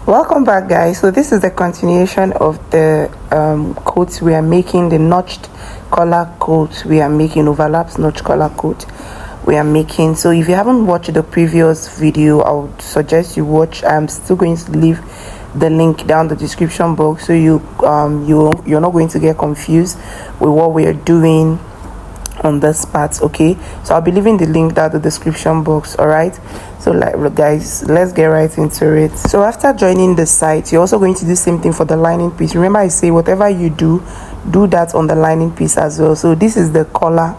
Welcome back, guys. So this is the continuation of the coats we are making, the notched collar coat we are making, overlaps notch collar coat we are making. So if you haven't watched the previous video, I would suggest you watch. I'm still going to leave the link down the description box, so you're not going to get confused with what we are doing on this part. Okay, so I'll be leaving the link down the description box. All right, so guys, let's get right into it. So after joining the site, you're also going to do the same thing for the lining piece. Remember, I say whatever you do that on the lining piece as well. So this is the collar.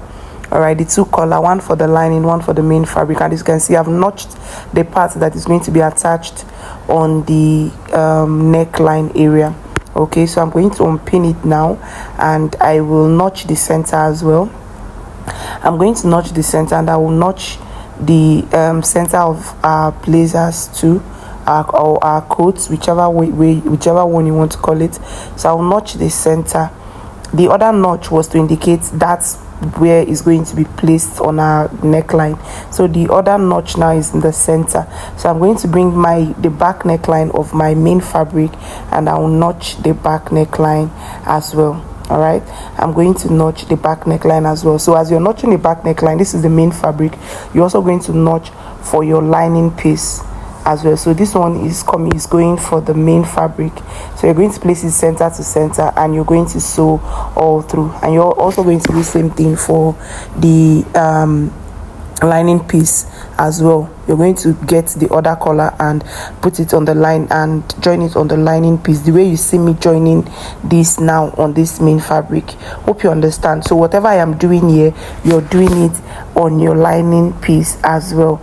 All right, the two collar, one for the lining, one for the main fabric. And as you can see, I've notched the part that is going to be attached on the neckline area. Okay, so I'm going to unpin it now, and I will notch the center as well. I'm going to notch the center, and I will notch the center of our blazers too, or our coats, whichever one you want to call it. So I'll notch the center. The other notch was to indicate that's where it's going to be placed on our neckline. So the other notch now is in the center. So I'm going to bring the back neckline of my main fabric, and I will notch the back neckline as well. All right, I'm going to notch the back neckline as well. So as you're notching the back neckline, this is the main fabric, you're also going to notch for your lining piece as well. So this one is going for the main fabric, so you're going to place it center to center, and you're going to sew all through. And you're also going to do the same thing for the lining piece as well. You're going to get the other collar and put it on the line and join it on the lining piece, the way you see me joining this now on this main fabric. Hope you understand. So whatever I am doing here, you're doing it on your lining piece as well.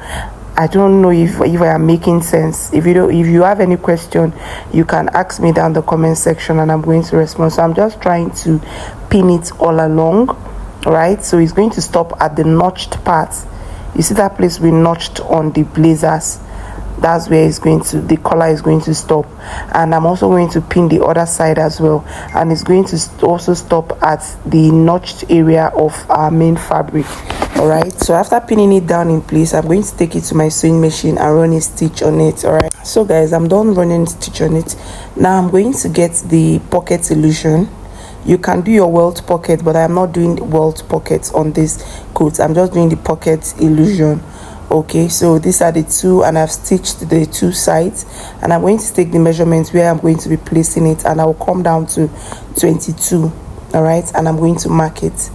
I don't know if I am making sense. If you have any question, you can ask me down the comment section, and I'm going to respond. So I'm just trying to pin it all along. All right, so it's going to stop at the notched part. You see that place we notched on the blazers? That's where the collar is going to stop. And I'm also going to pin the other side as well, and it's going to also stop at the notched area of our main fabric. All right, so after pinning it down in place, I'm going to take it to my sewing machine and run a stitch on it. All right, so guys, I'm done running a stitch on it. Now I'm going to get the pocket illusion. You can do your welt pocket, but I'm not doing welt pockets on this coat. I'm just doing the pocket illusion. Okay, so these are the two, and I've stitched the two sides, and I'm going to take the measurements where I'm going to be placing it, and I will come down to 22. All right, and I'm going to mark it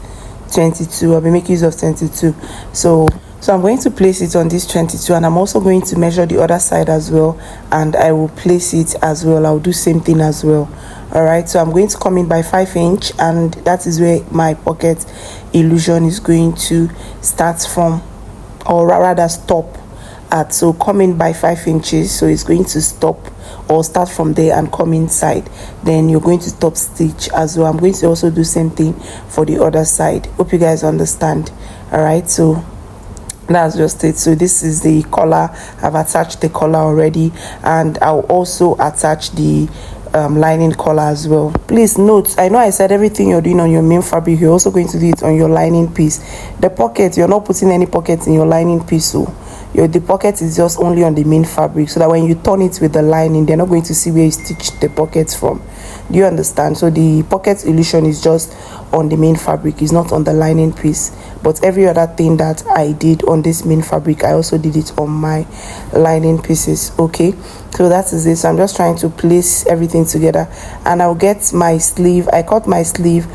22. I'll be making use of 22. So I'm going to place it on this 22, and I'm also going to measure the other side as well, and I will place it as well. I'll do same thing as well. All right, so I'm going to come in by 5 inch, and that is where my pocket illusion is going to start from, or rather stop at. So come in by 5 inches, so it's going to stop or start from there and come inside. Then you're going to stop stitch as well. I'm going to also do same thing for the other side. Hope you guys understand. All right, so that's just it. So this is the collar. I've attached the collar already, and I'll also attach the lining collar as well. Please note, I know I said everything you're doing on your main fabric, you're also going to do it on your lining piece. The pocket, you're not putting any pockets in your lining piece, so the pocket is just only on the main fabric, so that when you turn it with the lining, they're not going to see where you stitched the pockets from. Do you understand? So the pocket illusion is just on the main fabric, is not on the lining piece. But every other thing that I did on this main fabric, I also did it on my lining pieces. Okay, so that is it. So I'm just trying to place everything together, and I'll get my sleeve. I cut my sleeve.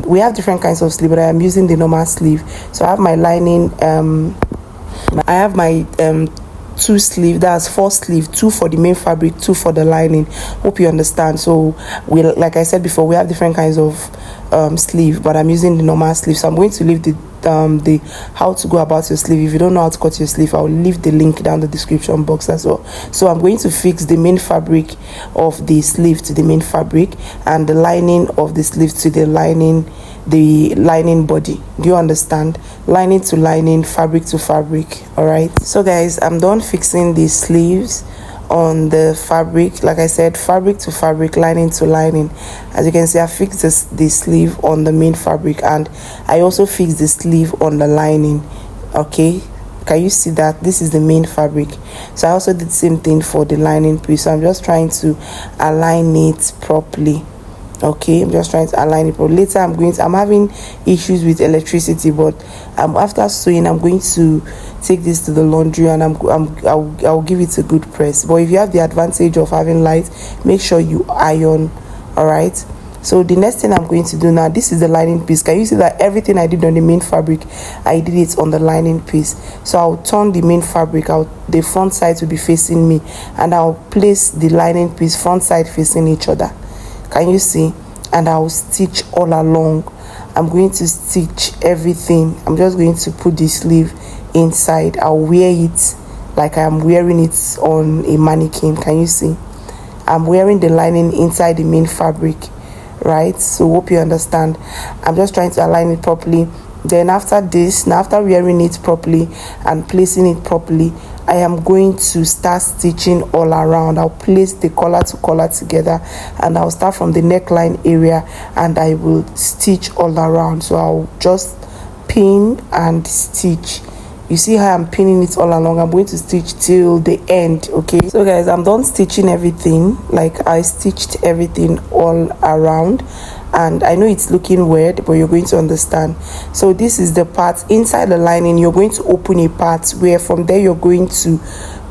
We have different kinds of sleeve, but I am using the normal sleeve. So I have my lining. I have my two sleeve, that's 4 sleeve, 2 for the main fabric, 2 for the lining. Hope you understand. So like I said before, we have different kinds of sleeve, but I'm using the normal sleeve. So I'm going to leave the how to go about your sleeve. If you don't know how to cut your sleeve, I'll leave the link down the description box as well. So I'm going to fix the main fabric of the sleeve to the main fabric, and the lining of the sleeve to the lining body. Do you understand? Lining to lining, fabric to fabric. All right, so guys, I'm done fixing the sleeves on the fabric. Like I said, fabric to fabric, lining to lining. As you can see, I fixed the sleeve on the main fabric, and I also fixed the sleeve on the lining. Okay, Can you see that this is the main fabric? So I also did the same thing for the lining piece. So I'm just trying to align it properly. Okay, I'm just trying to align it, but later I'm having issues with electricity, but after sewing I'm going to take this to the laundry and I'll give it a good press. But if you have the advantage of having light, make sure you iron. All right, so the next thing I'm going to do now, this is the lining piece. Can you see that everything I did on the main fabric, I did it on the lining piece? So I'll turn the main fabric out, the front side will be facing me, and I'll place the lining piece front side facing each other. Can you see? And I'll stitch all along. I'm going to stitch everything. I'm just going to put the sleeve inside. I'll wear it like I'm wearing it on a mannequin. Can you see? I'm wearing the lining inside the main fabric, right? So hope you understand. I'm just trying to align it properly. Then after this, now after wearing it properly and placing it properly, I am going to start stitching all around. I'll place the collar to collar together, and I'll start from the neckline area and I will stitch all around. So I'll just pin and stitch. You see how I'm pinning it all along? I'm going to stitch till the end. Okay, so guys, I'm done stitching everything. Like, I stitched everything all around, and I know it's looking weird, but you're going to understand. So this is the part inside the lining. You're going to open a part where from there you're going to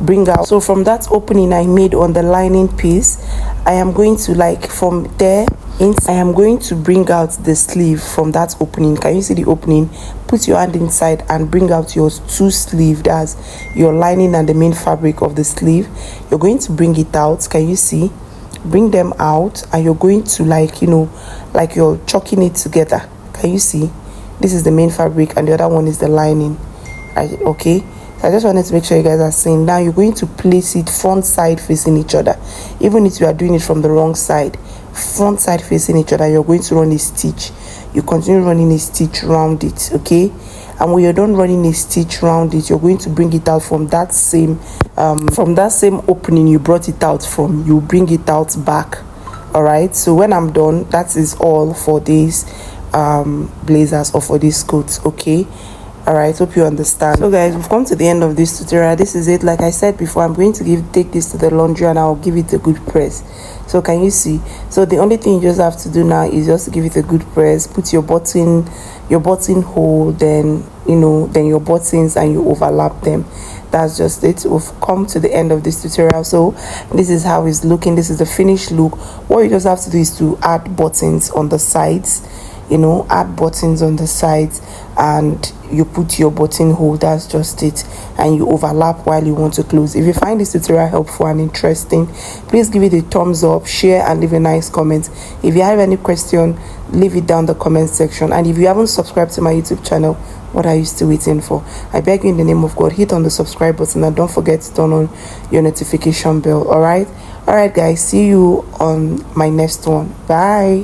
bring out. So from that opening I made on the lining piece, I am going to, like, from there I am going to bring out the sleeve from that opening. Can you see the opening? Put your hand inside and bring out your two sleeve. That's your lining and the main fabric of the sleeve. You're going to bring it out. Can you see? Bring them out, and you're going to, like, you know, like you're chucking it together. Can you see? This is the main fabric and the other one is the lining. Okay, so I just wanted to make sure you guys are seeing. Now you're going to place it front side facing each other. Even if you are doing it from the wrong side, front side facing each other, you're going to run a stitch. You continue running a stitch around it. Okay, and when you're done running a stitch around it, you're going to bring it out from that same opening you brought it out from. You bring it out back. All right, so when I'm done, that is all for these blazers or for these coats. Okay, all right, hope you understand. So guys, we've come to the end of this tutorial. This is it. Like I said before, I'm going to take this to the laundry and I'll give it a good press. So can you see? So the only thing you just have to do now is just to give it a good press. Put your button hole, then your buttons, and you overlap them. That's just it. We've come to the end of this tutorial. So this is how it's looking. This is the finished look. What you just have to do is to add buttons on the sides. Add buttons on the sides, and you put your buttonhole. That's just it, and you overlap while you want to close. If you find this tutorial helpful and interesting, please give it a thumbs up, share, and leave a nice comment. If you have any question, leave it down the comment section. And if you haven't subscribed to my YouTube channel, what are you still waiting for? I beg you in the name of God, hit on the subscribe button and don't forget to turn on your notification bell. All right guys, see you on my next one. Bye.